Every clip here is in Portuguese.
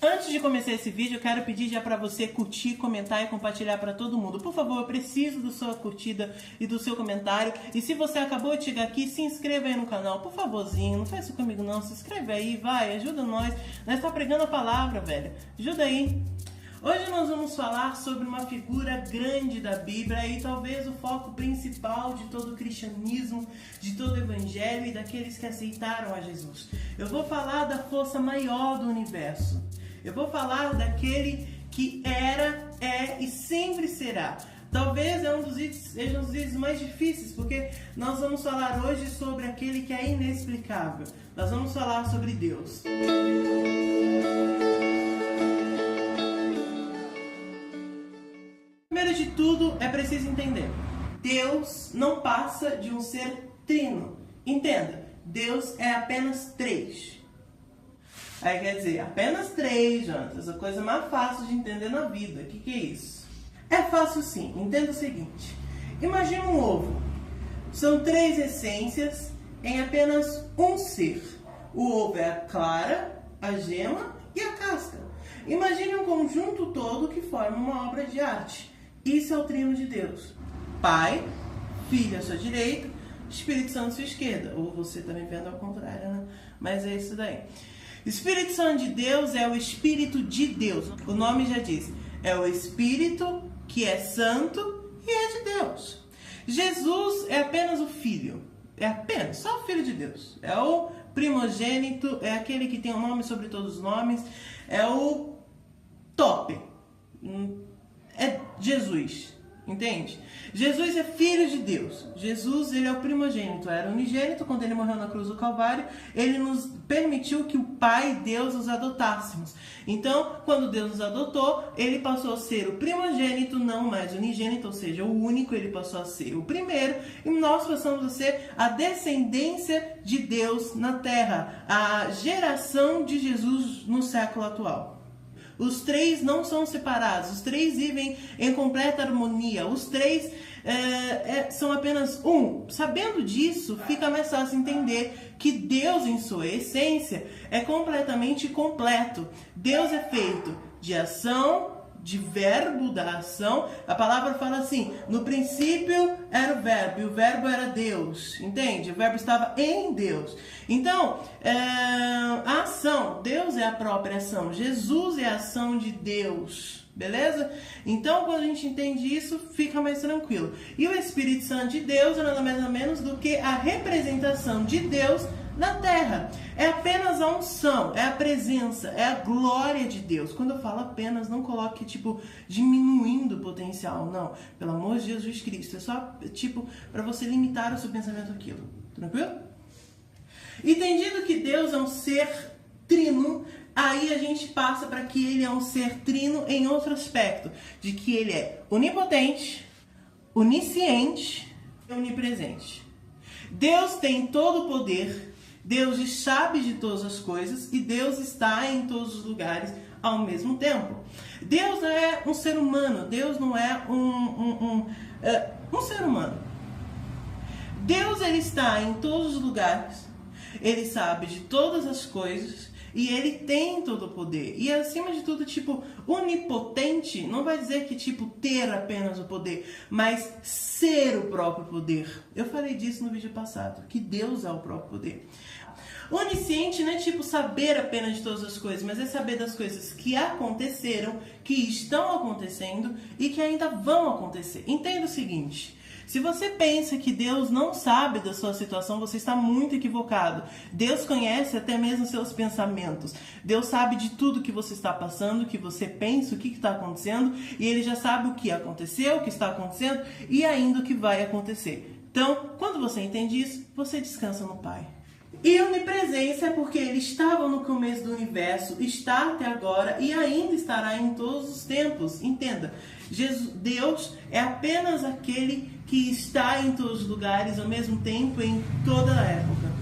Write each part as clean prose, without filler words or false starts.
Antes de começar esse vídeo, eu quero pedir já para você curtir, comentar e compartilhar para todo mundo. Por favor, eu preciso da sua curtida e do seu comentário. E se você acabou de chegar aqui, se inscreva aí no canal, por favorzinho. Não faz isso comigo não, se inscreve aí, vai, ajuda nós. Nós estamos pregando a palavra, velho. Ajuda aí. Hoje nós vamos falar sobre uma figura grande da Bíblia e talvez o foco principal de todo o cristianismo, de todo o evangelho e daqueles que aceitaram a Jesus. Eu vou falar da força maior do universo. Eu vou falar daquele que era, é e sempre será. Talvez seja um dos vídeos mais difíceis, porque nós vamos falar hoje sobre aquele que é inexplicável. Nós vamos falar sobre Deus. Primeiro de tudo, é preciso entender. Deus não passa de um ser trino. Entenda, Deus é apenas três. Aí quer dizer, apenas três, Jonas, a coisa mais fácil de entender na vida. O que é isso? É fácil sim, entenda o seguinte. Imagina um ovo. São três essências em apenas um ser. O ovo é a clara, a gema e a casca. Imagine um conjunto todo que forma uma obra de arte. Isso é o trino de Deus. Pai, Filho à sua direita, Espírito Santo à sua esquerda. Ou você também vendo ao contrário, né? Mas é isso daí. Espírito Santo de Deus é o Espírito de Deus. O nome já diz. É o Espírito que é santo e é de Deus. Jesus é apenas o Filho. É apenas, só o Filho de Deus. É o primogênito, é aquele que tem um nome sobre todos os nomes. É o top. É Jesus. Entende? Jesus é Filho de Deus. Jesus, ele é o primogênito, era unigênito. Quando ele morreu na cruz do Calvário, ele nos permitiu que o Pai, Deus, os adotássemos. Então, quando Deus nos adotou, ele passou a ser o primogênito, não mais unigênito, ou seja, o único, ele passou a ser o primeiro, e nós passamos a ser a descendência de Deus na terra, a geração de Jesus no século atual. Os três não são separados, os três vivem em completa harmonia, os três são apenas um. Sabendo disso, fica mais fácil entender que Deus, em sua essência, é completamente completo. Deus é feito de ação, de verbo da ação. A palavra fala assim, no princípio era o verbo, e o verbo era Deus, entende? O verbo estava em Deus. Então, a ação, Deus é a própria ação, Jesus é a ação de Deus, beleza? Então, quando a gente entende isso, fica mais tranquilo. E o Espírito Santo de Deus é nada mais ou menos do que a representação de Deus na terra. É apenas a unção, é a presença, é a glória de Deus. Quando eu falo apenas, não coloque, diminuindo o potencial, não. Pelo amor de Jesus Cristo, é só, para você limitar o seu pensamento àquilo. Tranquilo? Entendido que Deus é um ser trino, aí a gente passa para que ele é um ser trino em outro aspecto, de que ele é onipotente, onisciente e onipresente. Deus tem todo o poder, Deus sabe de todas as coisas e Deus está em todos os lugares ao mesmo tempo. Deus não é um ser humano, Deus não é um ser humano. Deus, ele está em todos os lugares, ele sabe de todas as coisas e ele tem todo o poder. E acima de tudo, onipotente não vai dizer que ter apenas o poder, mas ser o próprio poder. Eu falei disso no vídeo passado, que Deus é o próprio poder. Onisciente não é saber apenas de todas as coisas, mas é saber das coisas que aconteceram, que estão acontecendo e que ainda vão acontecer. Entenda o seguinte. Se você pensa que Deus não sabe da sua situação, você está muito equivocado. Deus conhece até mesmo seus pensamentos. Deus sabe de tudo que você está passando, que você pensa, o que está acontecendo, e Ele já sabe o que aconteceu, o que está acontecendo e ainda o que vai acontecer. Então, quando você entende isso, você descansa no Pai. E onipresença é porque Ele estava no começo do universo, está até agora e ainda estará em todos os tempos. Entenda, Deus é apenas aquele que está em todos os lugares ao mesmo tempo, em toda a época.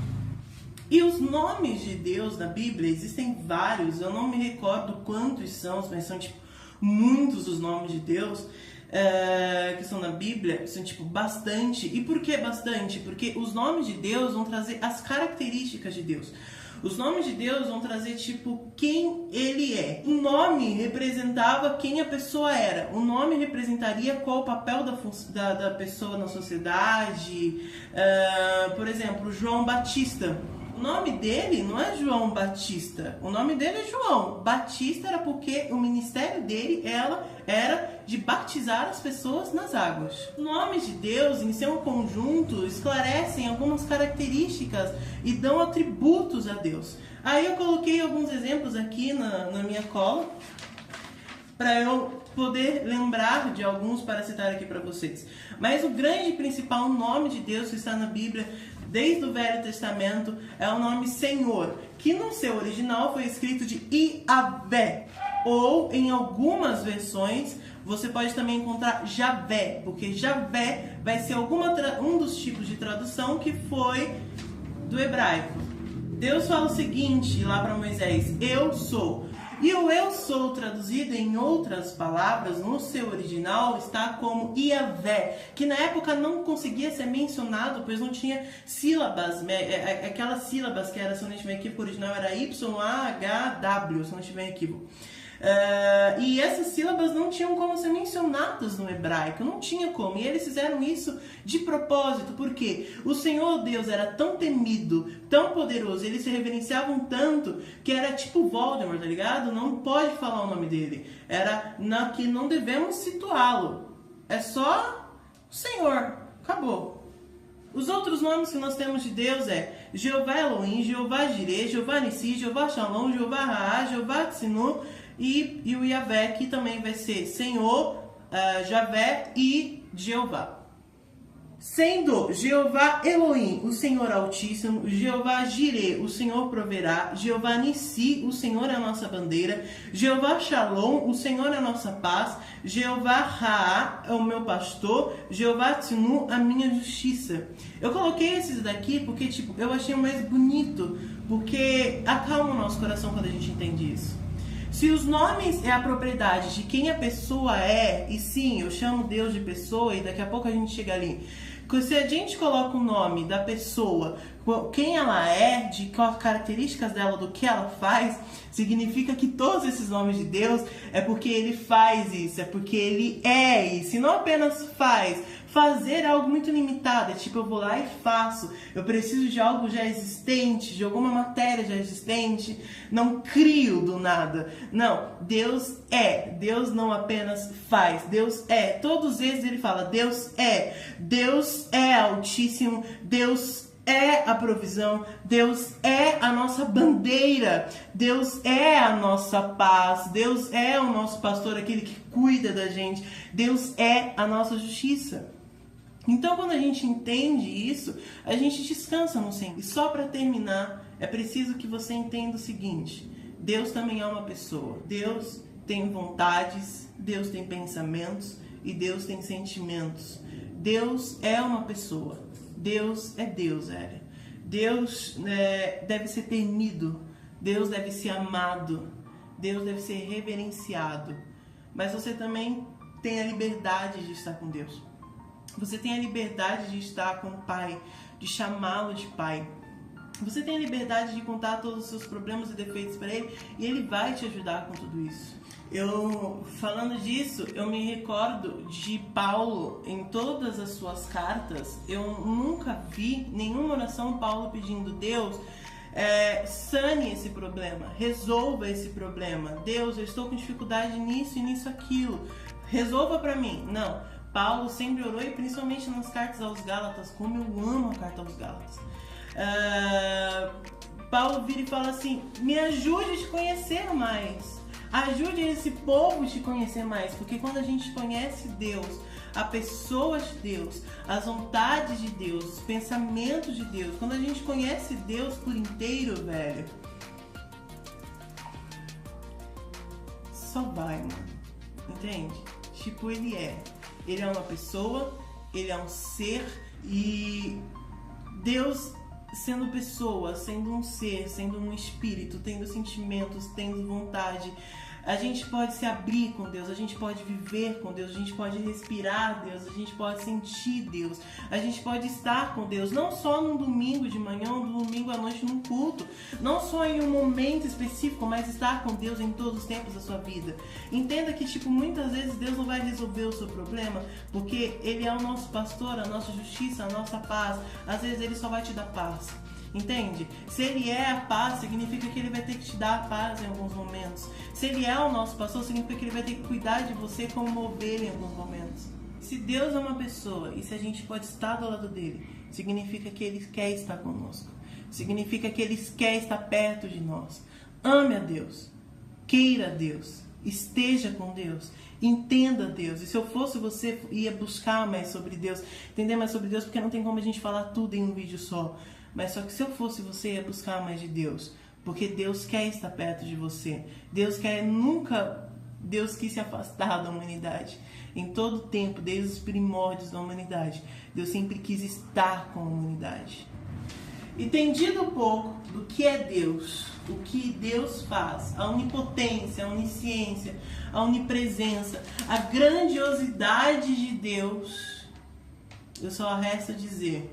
E os nomes de Deus na Bíblia, existem vários, eu não me recordo quantos são, mas são muitos os nomes de Deus que são na Bíblia, são bastante. E por que bastante? Porque os nomes de Deus vão trazer as características de Deus. Os nomes de Deus vão trazer, quem Ele é. nome representava quem a pessoa era. O nome representaria qual o papel da pessoa na sociedade. Por exemplo, João Batista. O nome dele não é João Batista, o nome dele é João. Batista era porque o ministério dele era de batizar as pessoas nas águas. Os nomes de Deus, em seu conjunto, esclarecem algumas características e dão atributos a Deus. Aí eu coloquei alguns exemplos aqui na minha cola, para eu poder lembrar de alguns para citar aqui para vocês. Mas o grande e principal nome de Deus que está na Bíblia, desde o Velho Testamento, é o nome Senhor, que no seu original foi escrito de Iavé, ou em algumas versões você pode também encontrar Javé, porque Javé vai ser um dos tipos de tradução que foi do hebraico. Deus fala o seguinte lá para Moisés: eu sou. E o eu sou, traduzido em outras palavras, no seu original, está como Iavé, que na época não conseguia ser mencionado, pois não tinha sílabas, aquelas sílabas que era, se eu não tiver equívoco, o original era YAHW, se eu não tiver equívoco. E essas sílabas não tinham como ser mencionadas no hebraico, não tinha como, e eles fizeram isso de propósito, porque o Senhor Deus era tão temido, tão poderoso, eles se reverenciavam tanto, que era tipo Voldemort, tá ligado? Não pode falar o nome dele, era que não devemos situá-lo, é só o Senhor, acabou. Os outros nomes que nós temos de Deus é Jeová Elohim, Jeová Jireh, Jeová Nissi, Jeová Shalom, Jeová Raá, Jeová Tsinu, e o Iavé, que também vai ser Senhor, Javé e Jeová. Sendo Jeová Elohim, o Senhor Altíssimo, Jeová Jireh, o Senhor proverá, Jeová Nissi, o Senhor é a nossa bandeira, Jeová Shalom, o Senhor é a nossa paz, Jeová Raá é o meu pastor, Jeová Tsinu, a minha justiça. Eu coloquei esses daqui porque eu achei mais bonito, porque acalma o nosso coração quando a gente entende isso. Se os nomes é a propriedade de quem a pessoa é, e sim, eu chamo Deus de pessoa e daqui a pouco a gente chega ali. Se a gente coloca o nome da pessoa, quem ela é, de quais características dela, do que ela faz, significa que todos esses nomes de Deus é porque Ele faz isso, é porque Ele é isso, e não apenas faz. Fazer é algo muito limitado, é tipo, eu vou lá e faço. Eu preciso de algo já existente, de alguma matéria já existente. Não crio do nada. Não, Deus é. Deus não apenas faz, Deus é. Todos eles ele fala, Deus é. Deus é Altíssimo, Deus é a provisão, Deus é a nossa bandeira, Deus é a nossa paz, Deus é o nosso pastor, aquele que cuida da gente, Deus é a nossa justiça. Então, quando a gente entende isso, a gente descansa no Senhor. E só para terminar, é preciso que você entenda o seguinte: Deus também é uma pessoa. Deus tem vontades, Deus tem pensamentos e Deus tem sentimentos. Deus é uma pessoa. Deus é Deus, velho. Deus deve ser temido. Deus deve ser amado. Deus deve ser reverenciado. Mas você também tem a liberdade de estar com Deus. Você tem a liberdade de estar com o Pai, de chamá-lo de Pai. Você tem a liberdade de contar todos os seus problemas e defeitos para Ele e Ele vai te ajudar com tudo isso. Falando disso, eu me recordo de Paulo em todas as suas cartas. Eu nunca vi nenhuma oração Paulo pedindo: Deus, sane esse problema, resolva esse problema. Deus, eu estou com dificuldade nisso e nisso aquilo, resolva para mim. Não. Paulo sempre orou, e principalmente nas cartas aos Gálatas, como eu amo a carta aos Gálatas. Paulo vira e fala assim: me ajude a te conhecer mais, ajude esse povo a te conhecer mais, porque quando a gente conhece Deus, a pessoa de Deus, as vontades de Deus, os pensamentos de Deus, quando a gente conhece Deus por inteiro, velho, só vai, mano, entende? Tipo, Ele é uma pessoa, Ele é um ser, e Deus, sendo pessoa, sendo um ser, sendo um espírito, tendo sentimentos, tendo vontade, A gente pode se abrir com Deus, a gente pode viver com Deus, a gente pode respirar Deus, a gente pode sentir Deus, a gente pode estar com Deus, não só num domingo de manhã, num domingo à noite num culto, não só em um momento específico, mas estar com Deus em todos os tempos da sua vida. Entenda que, muitas vezes Deus não vai resolver o seu problema, porque Ele é o nosso pastor, a nossa justiça, a nossa paz. Às vezes Ele só vai te dar paz. Entende? Se Ele é a paz, significa que Ele vai ter que te dar a paz em alguns momentos. Se Ele é o nosso pastor, significa que Ele vai ter que cuidar de você como uma ovelha em alguns momentos. Se Deus é uma pessoa e se a gente pode estar do lado dele, significa que Ele quer estar conosco. Significa que Ele quer estar perto de nós. Ame a Deus. Queira Deus. Esteja com Deus. Entenda Deus. E se eu fosse você, ia buscar mais sobre Deus. Entender mais sobre Deus, porque não tem como a gente falar tudo em um vídeo só. Mas só que se eu fosse você, ia buscar mais de Deus. Porque Deus quer estar perto de você. Deus quis se afastar da humanidade. Em todo o tempo, desde os primórdios da humanidade, Deus sempre quis estar com a humanidade. Entendido um pouco do que é Deus, o que Deus faz, a onipotência, a onisciência, a onipresença, a grandiosidade de Deus, eu só resta dizer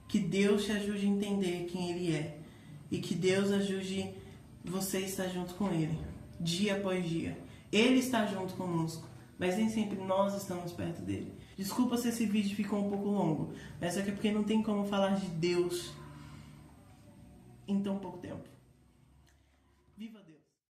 que Deus te ajude a entender quem Ele é e que Deus ajude você a estar junto com Ele, dia após dia. Ele está junto conosco, mas nem sempre nós estamos perto dele. Desculpa se esse vídeo ficou um pouco longo, mas é porque não tem como falar de Deus em tão pouco tempo.